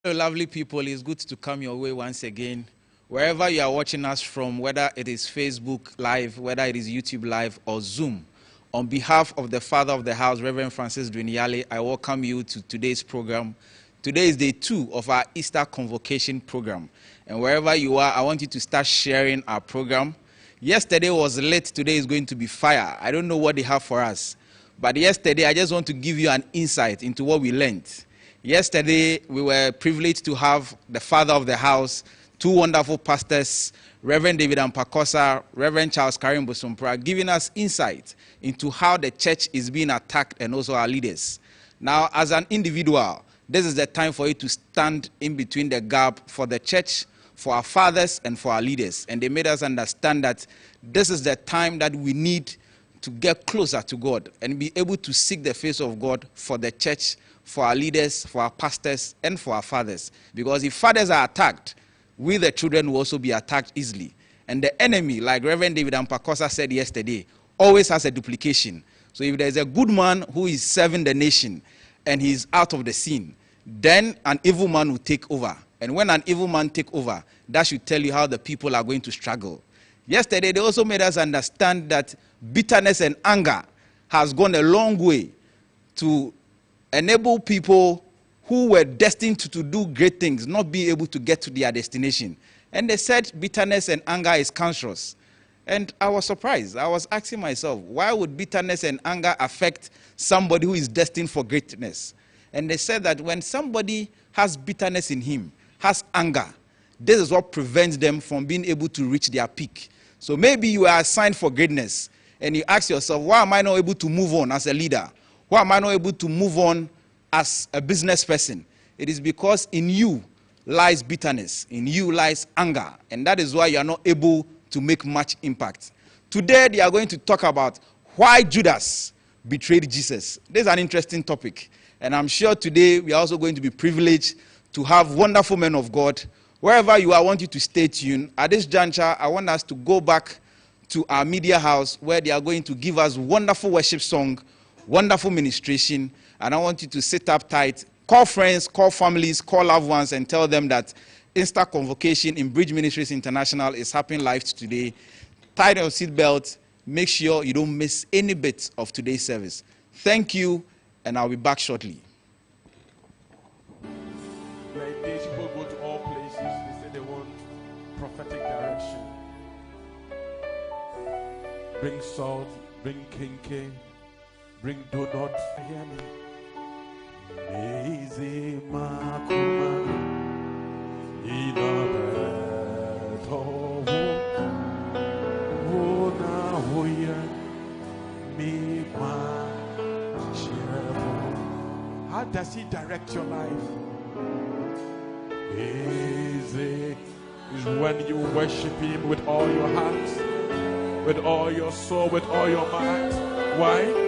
Hello, lovely people. It's good to come your way once again. Wherever you are watching us from, whether it is Facebook Live, whether it is YouTube Live or Zoom, on behalf of the Father of the House, Reverend Francis Yalley, I welcome you to today's program. Today is day 2 of our Easter Convocation program. And wherever you are, I want you to start sharing our program. Yesterday was lit. Today is going to be fire. I don't know what they have for us. But yesterday, I just want to give you an insight into what we learned. Yesterday, we were privileged to have the Father of the House, 2 wonderful pastors, Reverend David Ampakosa, Reverend Charles Karim Bosumpra, giving us insight into how the church is being attacked and also our leaders. Now, as an individual, this is the time for you to stand in between the gap for the church, for our fathers, and for our leaders. And they made us understand that this is the time that we need to get closer to God and be able to seek the face of God for the church, for our leaders, for our pastors, and for our fathers. Because if fathers are attacked, we the children will also be attacked easily. And the enemy, like Reverend David Ampakosa said yesterday, always has a duplication. So if there's a good man who is serving the nation and he's out of the scene, then an evil man will take over. And when an evil man takes over, that should tell you how the people are going to struggle. Yesterday, they also made us understand that bitterness and anger has gone a long way to enable people who were destined to do great things not be able to get to their destination. And they said bitterness and anger is cancerous. And I was surprised. I was asking myself, why would bitterness and anger affect somebody who is destined for greatness? And they said that when somebody has bitterness in him, has anger, this is what prevents them from being able to reach their peak. So maybe you are assigned for greatness, and you ask yourself, why am I not able to move on as a leader? Why am I not able to move on as a business person? It is because in you lies bitterness, in you lies anger, and that is why you are not able to make much impact. Today, they are going to talk about why Judas betrayed Jesus. This is an interesting topic, and I'm sure today we are also going to be privileged to have wonderful men of God. Wherever you are, I want you to stay tuned. At this juncture, I want us to go back to our media house where they are going to give us wonderful worship song, wonderful ministration, and I want you to sit up tight, call friends, call families, call loved ones, and tell them that Easter Convocation in Bridge Ministries International is happening live today. Tie your seatbelt. Make sure you don't miss any bit of today's service. Thank you, and I'll be back shortly. Like these people go to all places, they say they want prophetic direction. Bring salt, bring kinky, bring donut. Hear me. Easy makuma inabeto wona hoya me ma cheerful. How does he direct your life? Easy is when you worship him with all your heart, with all your soul, with all your mind. Why?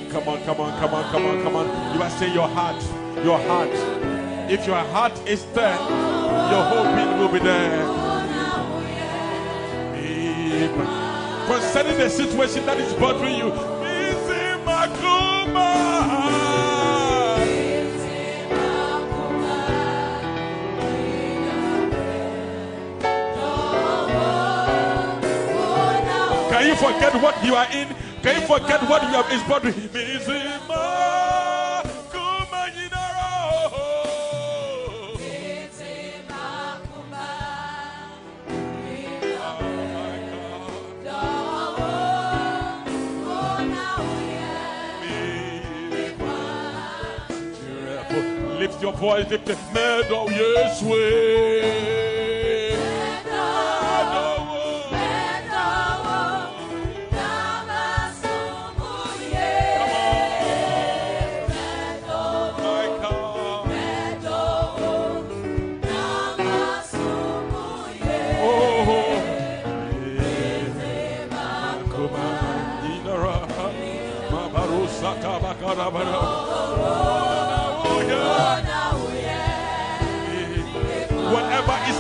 Come on, come on, come on, come on, come on. You are saying your heart, your heart. If your heart is there, your whole being will be there. Concerning the situation that is bothering you, can you forget what you are in? Can you forget what you have is bothering you? Lift your voice, lift it. Meadow, yes, way. Whatever is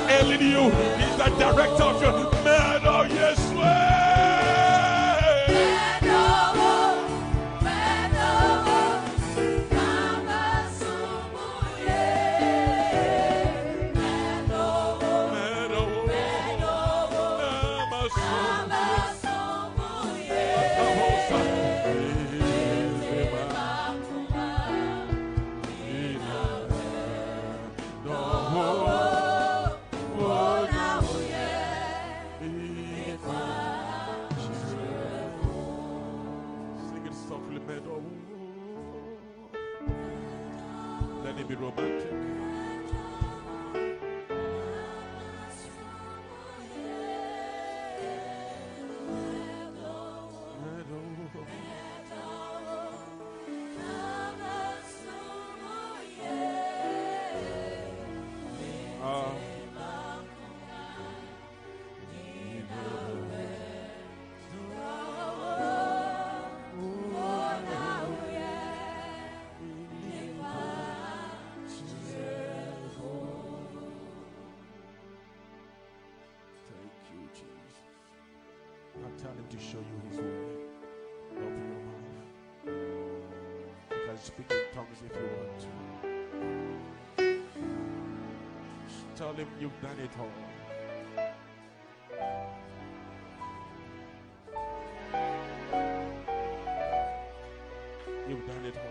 Can it be romantic? Tell him to show you his way. Open your mouth. You can speak in tongues if you want to. Tell him you've done it all. You've done it all.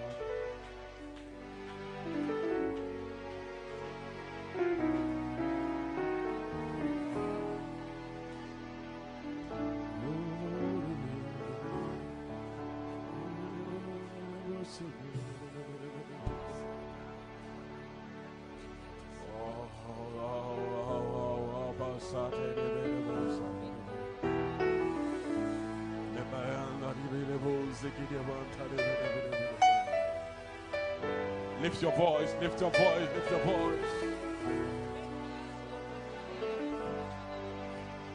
Lift your voice, lift your voice, lift your voice.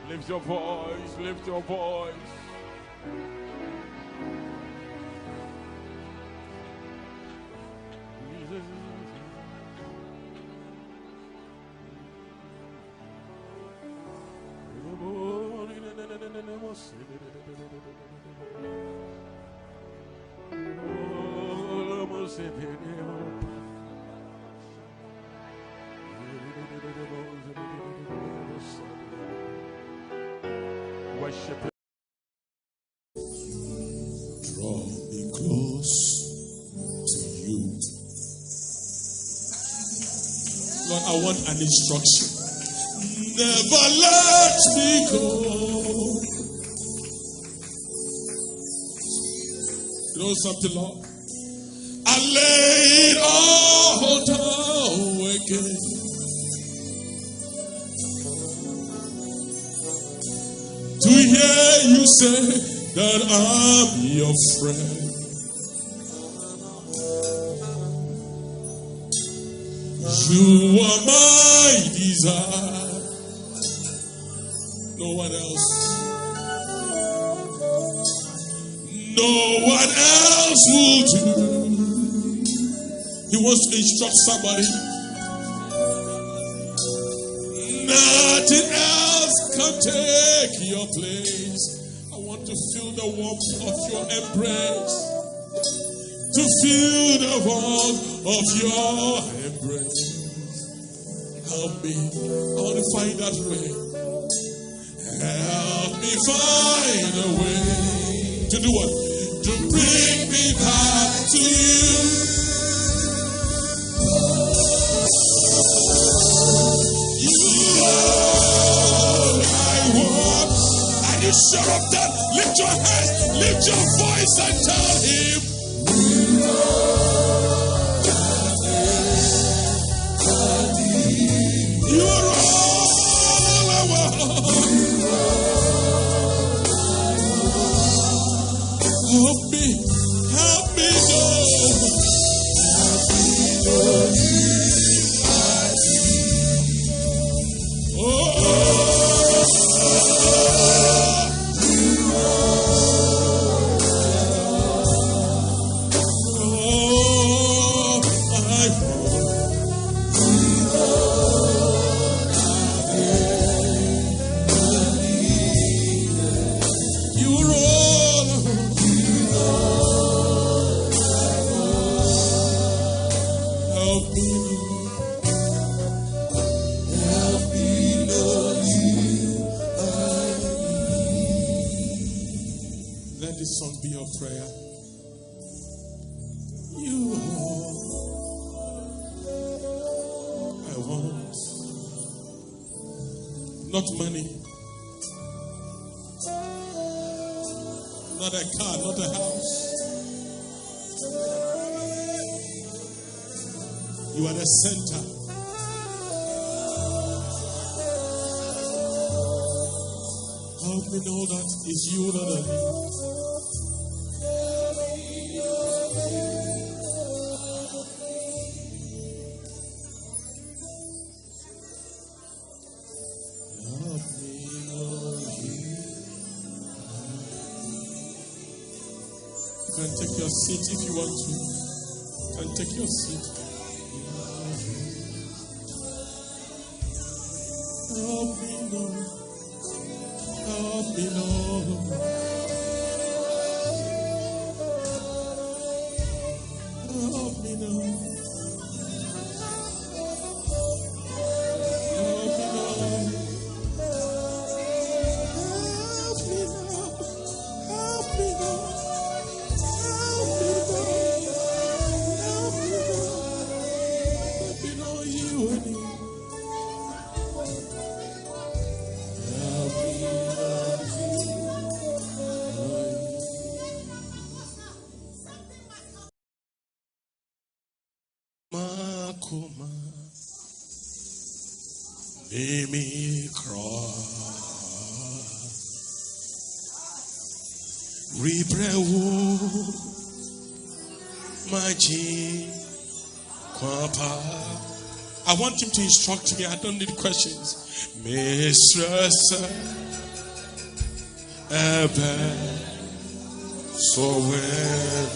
Lift your voice, lift your voice. Worship. Draw me close to you. Lord, I want an instruction. Never let me go. You know something, Lord? I lay it all down again. To hear you say that I'm your friend. You are my desire. No one else. No one else will do. He wants to instruct somebody. Nothing else can take your place. I want to feel the warmth of your embrace. To feel the warmth of your embrace. Help me. I want to find that way. Help me find a way. To do what? To bring me back to you. You sure of that? Lift your hands, lift your voice and tell him. You're all I want. Help me this song be your prayer. You I want not money, not a car, not a house. You You are the center. Help me know that it's you that I need. Help me know you. You can take your seat if you want to. You can take your seat. Help me know. Help me know. Help me know. Help me know. Help me know. Help me know. Help me know. Help me know you and me. Help me Makuma, Mimi cry, Rebrewu, Maji, Kwapa. I want him to instruct me. I don't need questions. Mistress, Ebe, so well.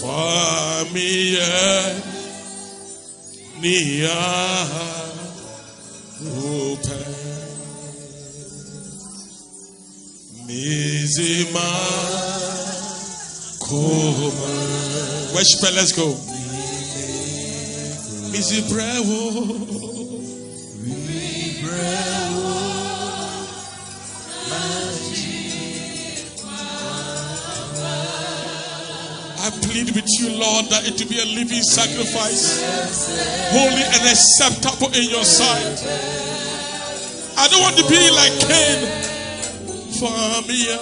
Famia Nia Ope Mizima Koma. Worship, let's go. Mizibrewo I plead with you, Lord, that it will be a living sacrifice, holy and acceptable in your sight. I don't want to be like Cain. Famia,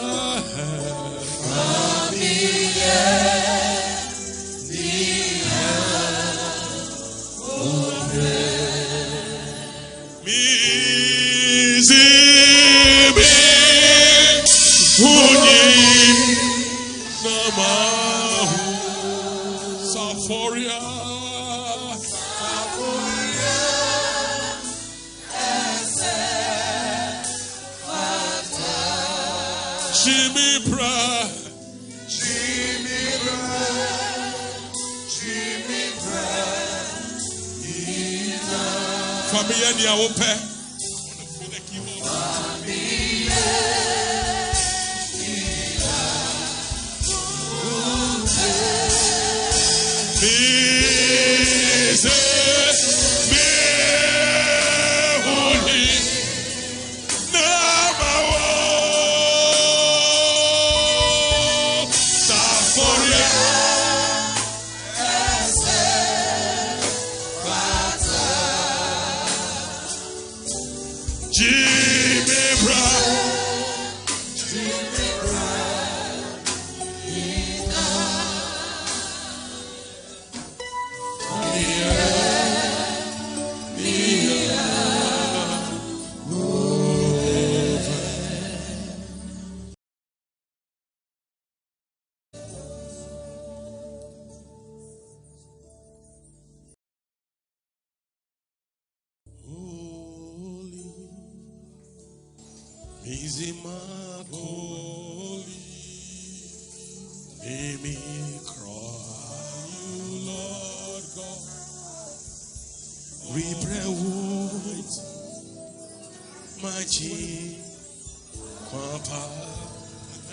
Famia ni awope.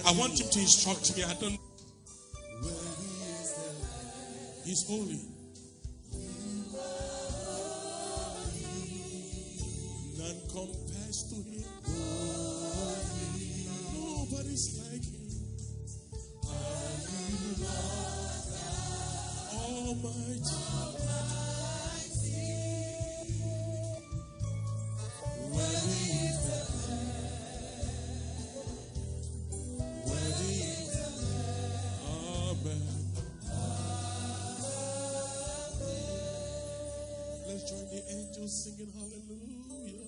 I want him to instruct me. I don't. He's holy. None compares to him. Nobody's like him. Almighty. Let's join the angels singing hallelujah.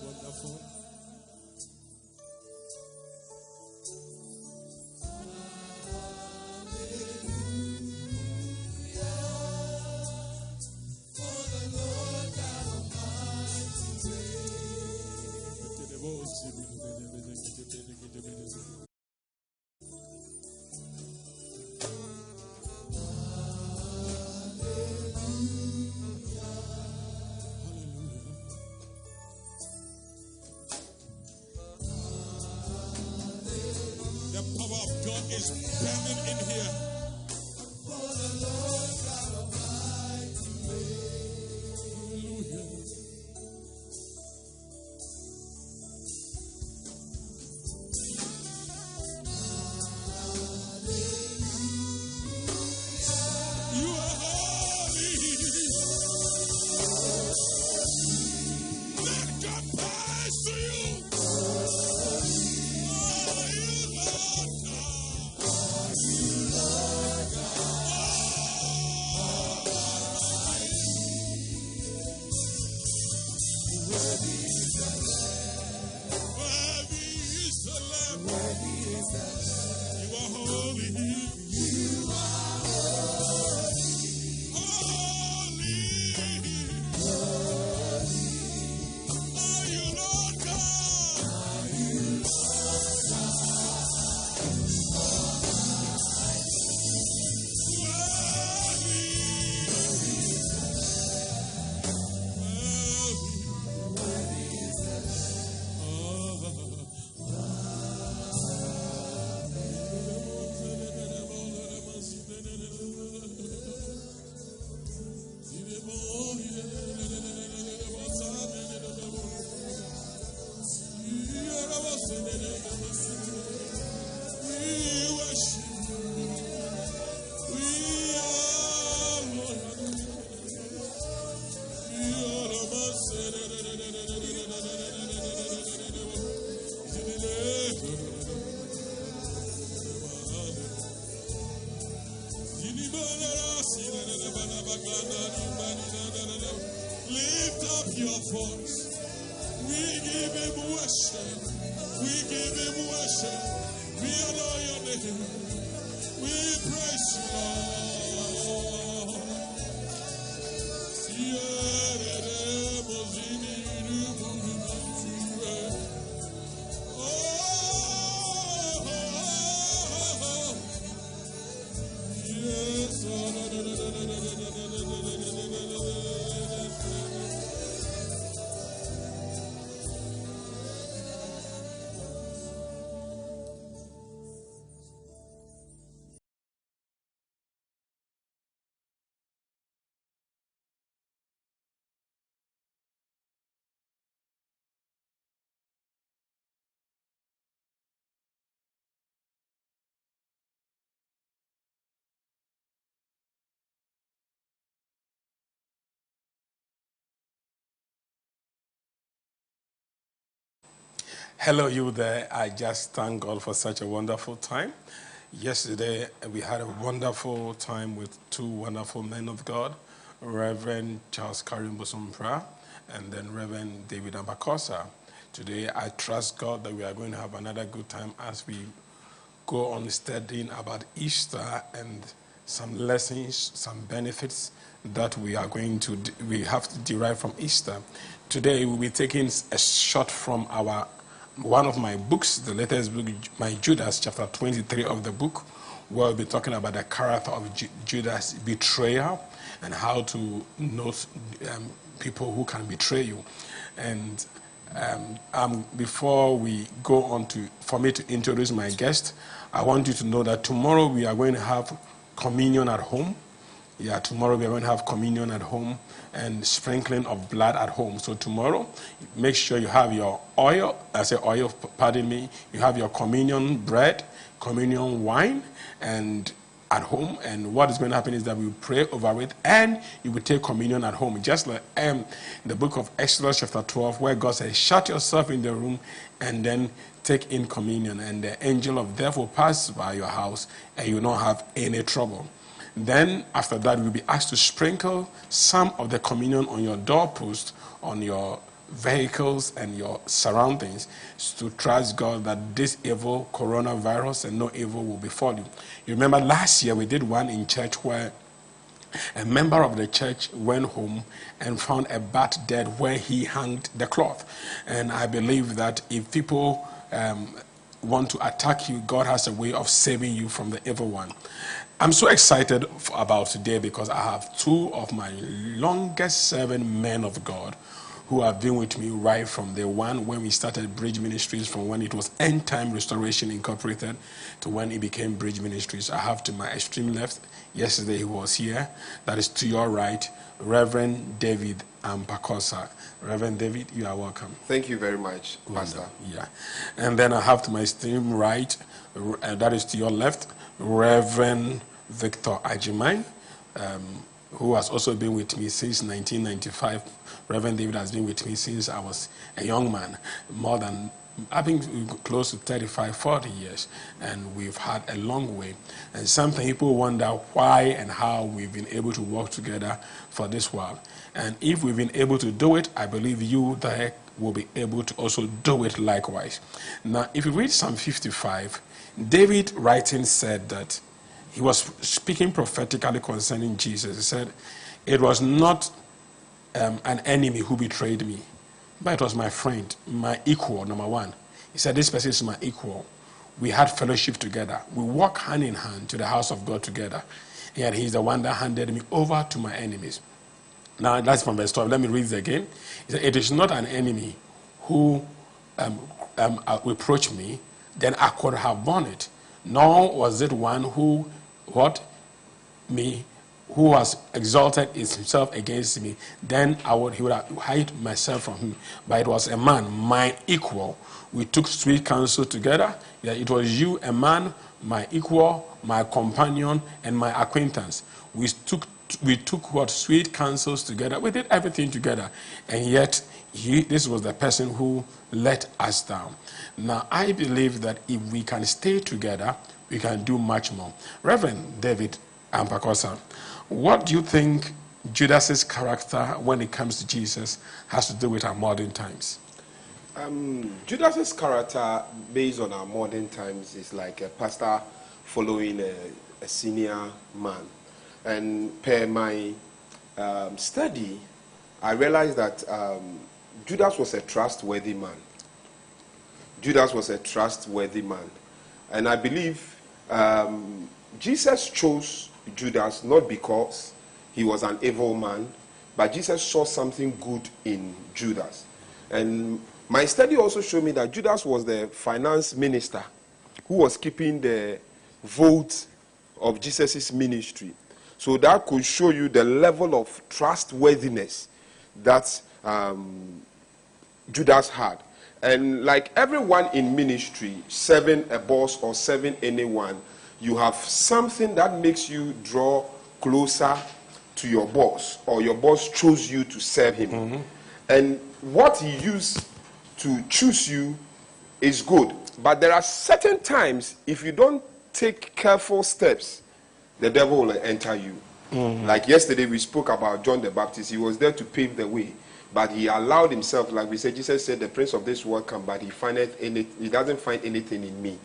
Wonderful. The power of God is burning in here. Hallelujah. You are holy. Let God pass to you. Lift up your voice. We give him worship. We give him worship. We honor your name. We praise you, Lord. Hello, you there. I just thank God for such a wonderful time. Yesterday, we had a wonderful time with two wonderful men of God, Reverend Charles Karim Bosompra and then Reverend David Abakosa. Today, I trust God that we are going to have another good time as we go on studying about Easter and some lessons, some benefits that we have to derive from Easter. Today, we'll be taking a shot from one of my books, the latest book, my Judas, chapter 23 of the book, where we'll be talking about the character of Judas' betrayal and how to know people who can betray you. And before we go on for me to introduce my guest, I want you to know that tomorrow we are going to have communion at home. Yeah, tomorrow we are going to have communion at home and sprinkling of blood at home. So tomorrow, make sure you have your oil, pardon me, you have your communion bread, communion wine, and at home. And what is going to happen is that we will pray over it and you will take communion at home. Just like the book of Exodus chapter 12, where God says, shut yourself in the room and then take in communion, and the angel of death will pass by your house, and you will not have any trouble. Then, after that, you'll be asked to sprinkle some of the communion on your doorpost, on your vehicles and your surroundings, to trust God that this evil coronavirus and no evil will befall you. You remember last year we did one in church where a member of the church went home and found a bat dead where he hung the cloth. And I believe that if people want to attack you, God has a way of saving you from the evil one. I'm so excited about today because I have two of my longest serving men of God who have been with me right from day one when we started Bridge Ministries, from when it was End Time Restoration Incorporated to when it became Bridge Ministries. I have to my extreme left, yesterday he was here, that is to your right, Reverend David Ampakosa. Reverend David, you are welcome. Thank you very much, Pastor. Yeah. And then I have to my extreme right, that is to your left, Reverend Victor Ajimai, who has also been with me since 1995. Reverend David has been with me since I was a young man, I've been close to 35, 40 years, and we've had a long way. And sometimes people wonder why and how we've been able to work together for this while. And if we've been able to do it, I believe you there will be able to also do it likewise. Now, if you read Psalm 55, David writing said that he was speaking prophetically concerning Jesus. He said, it was not an enemy who betrayed me, but it was my friend, my equal, number one. He said, this person is my equal. We had fellowship together. We walked hand in hand to the house of God together. And he's the one that handed me over to my enemies. Now, that's from verse 12. Let me read it again. He said, it is not an enemy who reproached me, then I could have borne it. Nor was it one who, who was exalted himself against me, then he would have hide myself from him. But it was a man, my equal. We took sweet counsel together. Yeah, it was you, a man, my equal, my companion, and my acquaintance. We took sweet counsels together. We did everything together. And yet, this was the person who let us down. Now, I believe that if we can stay together, we can do much more. Reverend David Ampakosa, what do you think Judas's character when it comes to Jesus has to do with our modern times? Judas's character, based on our modern times, is like a pastor following a senior man. And per my study, I realized that Judas was a trustworthy man. Judas was a trustworthy man. And I believe Jesus chose Judas not because he was an evil man, but Jesus saw something good in Judas. And my study also showed me that Judas was the finance minister who was keeping the vote of Jesus' ministry. So that could show you the level of trustworthiness that Judas had. And like everyone in ministry, serving a boss or serving anyone, you have something that makes you draw closer to your boss, or your boss chose you to serve him. Mm-hmm. And what he used to choose you is good. But there are certain times, if you don't take careful steps, the devil will enter you. Mm-hmm. Like yesterday we spoke about John the Baptist. He was there to pave the way, but he allowed himself, like we said, Jesus said, the prince of this world come, but he doesn't find anything in me.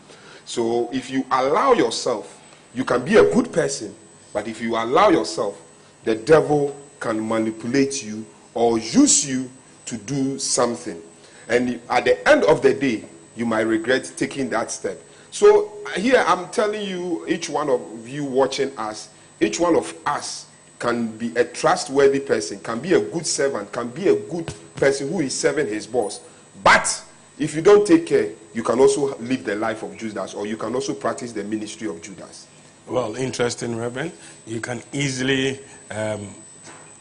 So if you allow yourself, you can be a good person, but if you allow yourself, the devil can manipulate you or use you to do something. And at the end of the day, you might regret taking that step. So here I'm telling you, each one of you watching us, each one of us can be a trustworthy person, can be a good servant, can be a good person who is serving his boss. But if you don't take care, you can also live the life of Judas, or you can also practice the ministry of Judas. Well, interesting, Reverend. You can easily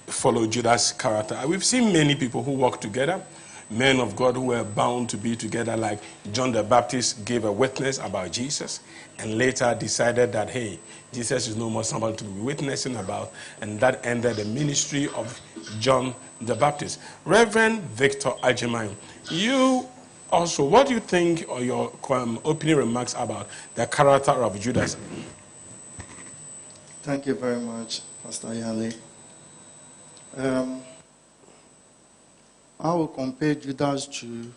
follow Judas' character. We've seen many people who work together, men of God who were bound to be together, like John the Baptist gave a witness about Jesus and later decided that, hey, Jesus is no more somebody to be witnessing about, and that ended the ministry of John the Baptist. Reverend Victor Ajimai, you Also, what do you think, or your opening remarks about the character of Judas? Thank you very much, Pastor Yalley. I will compare Judas to